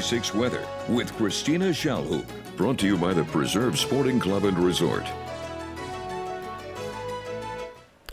6 weather with Christina Shalhoub. Brought to you by the Preserve Sporting Club and Resort.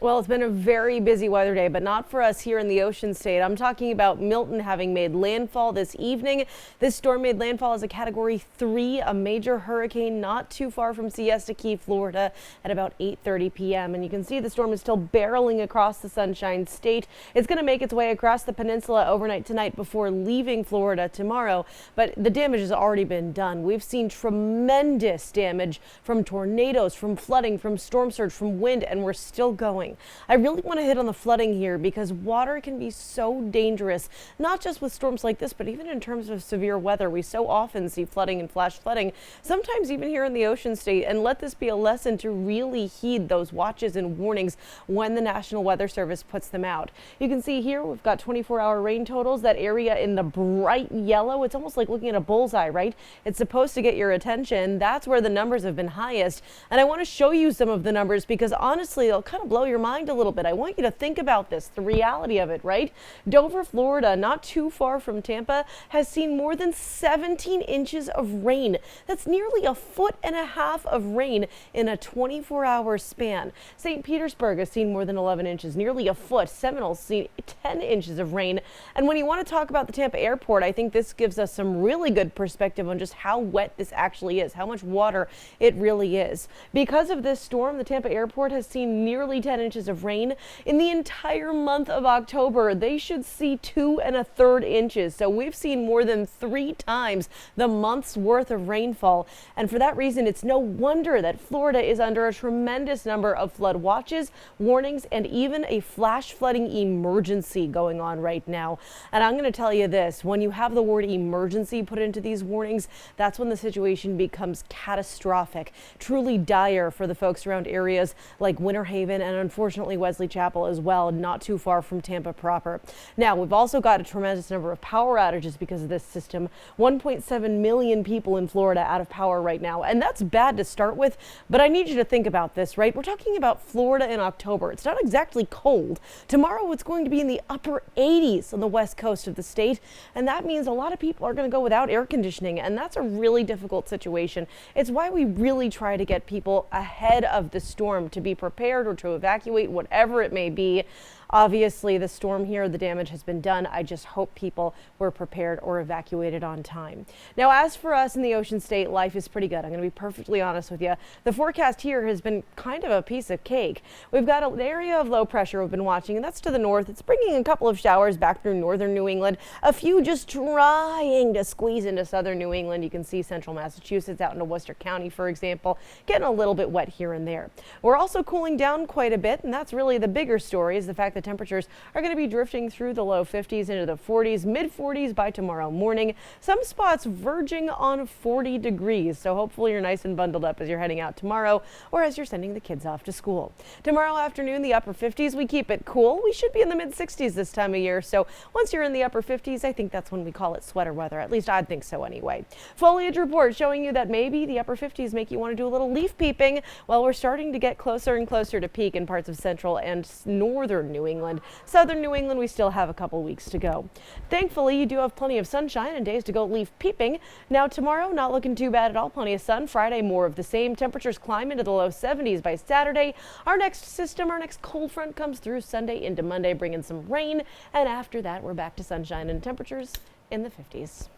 Well, it's been a very busy weather day, but not for us here in the Ocean State. I'm talking about Milton having made landfall this evening. This storm made landfall as a Category 3, a major hurricane not too far from Siesta Key, Florida at about 8:30 p.m. And you can see the storm is still barreling across the Sunshine State. It's going to make its way across the peninsula overnight tonight before leaving Florida tomorrow. But the damage has already been done. We've seen tremendous damage from tornadoes, from flooding, from storm surge, from wind, and we're still going. I really want to hit on the flooding here because water can be so dangerous, not just with storms like this, but even in terms of severe weather. We so often see flooding and flash flooding, sometimes even here in the Ocean State, and let this be a lesson to really heed those watches and warnings when the National Weather Service puts them out. You can see here we've got 24-hour rain totals. That area in the bright yellow, it's almost like looking at a bullseye, right? It's supposed to get your attention. That's where the numbers have been highest. And I want to show you some of the numbers because honestly, they'll kind of blow your mind a little bit. I want you to think about this, the reality of it, right? Dover, Florida, not too far from Tampa, has seen more than 17 inches of rain. That's nearly 1.5 feet of rain in a 24-hour span. St. Petersburg has seen more than 11 inches, nearly a foot. Seminole's seen 10 inches of rain. And when you want to talk about the Tampa airport, I think this gives us some really good perspective on just how wet this actually is, how much water it really is. Because of this storm, the Tampa airport has seen nearly 10 inches of rain. In the entire month of October, they should see 2 1/3 inches. So we've seen more than 3 times the month's worth of rainfall. And for that reason, it's no wonder that Florida is under a tremendous number of flood watches, warnings, and even a flash flooding emergency going on right now. And I'm going to tell you this, when you have the word emergency put into these warnings, that's when the situation becomes catastrophic, truly dire for the folks around areas like Winter Haven and unfortunately Wesley Chapel as well, not too far from Tampa proper. Now, we've also got a tremendous number of power outages because of this system. 1.7 million people in Florida out of power right now, and that's bad to start with, but I need you to think about this, right? We're talking about Florida in October. It's not exactly cold. Tomorrow it's going to be in the upper 80s on the west coast of the state, and that means a lot of people are going to go without air conditioning, and that's a really difficult situation. It's why we really try to get people ahead of the storm to be prepared or to evacuate, whatever it may be. Obviously, the storm here, the damage has been done. I just hope people were prepared or evacuated on time. Now, as for us in the Ocean State, life is pretty good. I'm going to be perfectly honest with you. The forecast here has been kind of a piece of cake. We've got an area of low pressure we've been watching, and that's to the north. It's bringing a couple of showers back through northern New England, a few just trying to squeeze into southern New England. You can see central Massachusetts out into Worcester County, for example, getting a little bit wet here and there. We're also cooling down quite a bit, and that's really the bigger story, is the fact that temperatures are going to be drifting through the low 50s into the 40s, mid 40s by tomorrow morning. Some spots verging on 40 degrees. So hopefully you're nice and bundled up as you're heading out tomorrow or as you're sending the kids off to school. Tomorrow afternoon, the upper 50s, we keep it cool. We should be in the mid 60s this time of year. So once you're in the upper 50s, I think that's when we call it sweater weather. At least I'd think so anyway. Foliage report showing you that maybe the upper 50s make you want to do a little leaf peeping. Well, we're starting to get closer and closer to peak in parts of central and northern New England. Southern New England, we still have a couple weeks to go. Thankfully, you do have plenty of sunshine and days to go leaf peeping. Now tomorrow, not looking too bad at all. Plenty of sun. Friday, more of the same. Temperatures climb into the low 70s by Saturday. Our next cold front comes through Sunday into Monday, bringing some rain. And after that, we're back to sunshine and temperatures in the 50s.